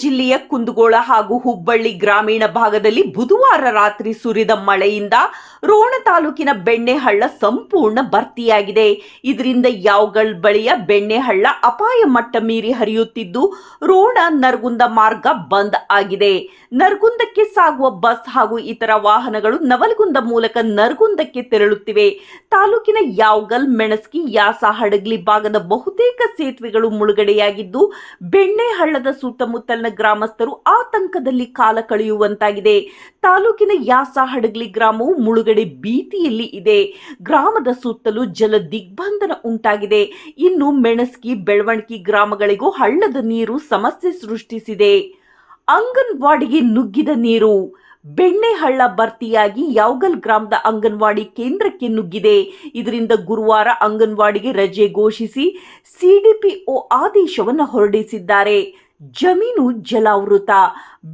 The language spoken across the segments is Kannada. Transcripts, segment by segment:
ಜಿಲ್ಲೆಯ ಕುಂದಗೋಳ ಹಾಗೂ ಹುಬ್ಬಳ್ಳಿ ಗ್ರಾಮೀಣ ಭಾಗದಲ್ಲಿ ಬುಧವಾರ ರಾತ್ರಿ ಸುರಿದ ಮಳೆಯಿಂದ ರೋಣ ತಾಲೂಕಿನ ಬೆಣ್ಣೆಹಳ್ಳ ಸಂಪೂರ್ಣ ಭರ್ತಿಯಾಗಿದೆ. ಇದರಿಂದ ಯಾವಗಲ್ ಬಳಿಯ ಬೆಣ್ಣೆಹಳ್ಳ ಅಪಾಯ ಮಟ್ಟ ಮೀರಿ ಹರಿಯುತ್ತಿದ್ದು ರೋಣ ನರಗುಂದ ಮಾರ್ಗ ಬಂದ್ ಆಗಿದೆ. ನರಗುಂದಕ್ಕೆ ಸಾಗುವ ಬಸ್ ಹಾಗೂ ಇತರ ವಾಹನಗಳು ನವಲಗುಂದ ಮೂಲಕ ನರಗುಂದಕ್ಕೆ ತೆರಳುತ್ತಿವೆ. ತಾಲೂಕಿನ ಯಾವಗಲ್, ಮೆಣಸ್ಕಿ, ಯಾಸ, ಹಡಗ್ಲಿ ಭಾಗದ ಬಹುತೇಕ ಸೇತುವೆಗಳು ಮುಳುಗಡೆಯಾಗಿದ್ದು ಬೆಣ್ಣೆಹಳ್ಳದ ಸುತ್ತಮುತ್ತಲಿನ ಗ್ರಾಮಸ್ಥರು ಆತಂಕದಲ್ಲಿ ಕಾಲ ಕಳೆಯುವಂತಾಗಿದೆ. ತಾಲೂಕಿನ ಯಾಸ, ಹಡಗ್ಲಿ ಗ್ರಾಮವು ಮುಳುಗಡೆ ಭೀತಿಯಲ್ಲಿ ಇದೆ. ಗ್ರಾಮದ ಸುತ್ತಲೂ ಜಲ ದಿಗ್ಬಂಧನ ಉಂಟಾಗಿದೆ. ಇನ್ನು ಮೆಣಸ್ಕಿ, ಬೆಳವಣಿಗೆ ಗ್ರಾಮಗಳಿಗೂ ಹಳ್ಳದ ನೀರು ಸಮಸ್ಯೆ ಸೃಷ್ಟಿಸಿದೆ. ಅಂಗನವಾಡಿಗೆ ನುಗ್ಗಿದ ನೀರು. ಬೆಣ್ಣೆಹಳ್ಳ ಭರ್ತಿಯಾಗಿ ಯಾವಗಲ್ ಗ್ರಾಮದ ಅಂಗನವಾಡಿ ಕೇಂದ್ರಕ್ಕೆ ನುಗ್ಗಿದೆ. ಇದರಿಂದ ಗುರುವಾರ ಅಂಗನವಾಡಿಗೆ ರಜೆ ಘೋಷಿಸಿ ಸಿಡಿಪಿಒ ಆದೇಶವನ್ನು ಹೊರಡಿಸಿದ್ದಾರೆ. ಜಮೀನು ಜಲಾವೃತ.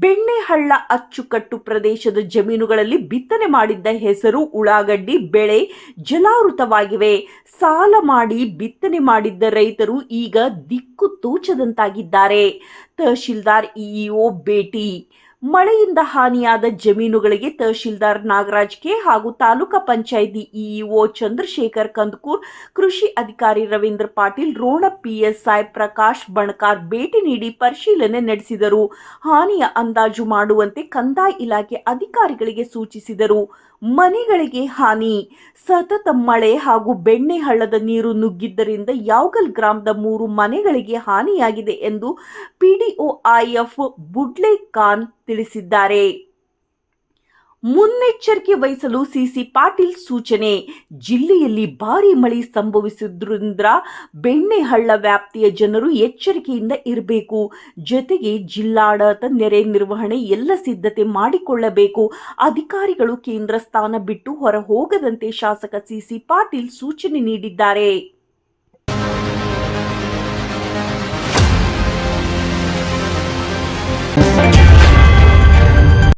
ಬೆಣ್ಣೆಹಳ್ಳ ಅಚ್ಚುಕಟ್ಟು ಪ್ರದೇಶದ ಜಮೀನುಗಳಲ್ಲಿ ಬಿತ್ತನೆ ಮಾಡಿದ್ದ ಹೆಸರು, ಉಳ್ಳಾಗಡ್ಡಿ ಬೆಳೆ ಜಲಾವೃತವಾಗಿವೆ. ಸಾಲ ಮಾಡಿ ಬಿತ್ತನೆ ಮಾಡಿದ್ದ ರೈತರು ಈಗ ದಿಕ್ಕು ತೋಚದಂತಾಗಿದ್ದಾರೆ. ತಹಶೀಲ್ದಾರ್, ಇಇಒ ಭೇಟಿ. ಮಳೆಯಿಂದ ಹಾನಿಯಾದ ಜಮೀನುಗಳಿಗೆ ತಹಶೀಲ್ದಾರ್ ನಾಗರಾಜ್ ಕೆ ಹಾಗೂ ತಾಲೂಕಾ ಪಂಚಾಯಿತಿ ಇಇಒ ಚಂದ್ರಶೇಖರ್ ಕಂದಕೂರ್, ಕೃಷಿ ಅಧಿಕಾರಿ ರವೀಂದ್ರ ಪಾಟೀಲ್, ರೋಣ ಪಿಎಸ್ಐ ಪ್ರಕಾಶ್ ಬಣಕಾರ್ ಭೇಟಿ ನೀಡಿ ಪರಿಶೀಲನೆ ನಡೆಸಿದರು. ಹಾನಿಯ ಅಂದಾಜು ಮಾಡುವಂತೆ ಕಂದಾಯ ಇಲಾಖೆ ಅಧಿಕಾರಿಗಳಿಗೆ ಸೂಚಿಸಿದರು. ಮನೆಗಳಿಗೆ ಹಾನಿ. ಸತತ ಮಳೆ ಹಾಗೂ ಬೆಣ್ಣೆಹಳ್ಳದ ನೀರು ನುಗ್ಗಿದ್ದರಿಂದ ಯಾವಗಲ್ ಗ್ರಾಮದ 3 ಮನೆಗಳಿಗೆ ಹಾನಿಯಾಗಿದೆ ಎಂದು ಪಿಡಿಒ ಐಎಫ್ ಬುಡ್ಲೆ ಖಾನ್ ತಿಳಿಸಿದ್ದಾರೆ. ಮುನ್ನೆಚ್ಚರಿಕೆ ವಹಿಸಲು ಸಿಸಿ ಪಾಟೀಲ್ ಸೂಚನೆ. ಜಿಲ್ಲೆಯಲ್ಲಿ ಭಾರೀ ಮಳೆ ಸಂಭವಿಸುವುದರಿಂದ ಬೆಣ್ಣೆಹಳ್ಳ ವ್ಯಾಪ್ತಿಯ ಜನರು ಎಚ್ಚರಿಕೆಯಿಂದ ಇರಬೇಕು. ಜೊತೆಗೆ ಜಿಲ್ಲಾಡಳಿತ ನೆರೆ ನಿರ್ವಹಣೆ ಎಲ್ಲ ಸಿದ್ಧತೆ ಮಾಡಿಕೊಳ್ಳಬೇಕು. ಅಧಿಕಾರಿಗಳು ಕೇಂದ್ರ ಸ್ಥಾನ ಬಿಟ್ಟು ಹೊರ ಹೋಗದಂತೆ ಶಾಸಕ ಸಿಸಿ ಪಾಟೀಲ್ ಸೂಚನೆ ನೀಡಿದ್ದಾರೆ.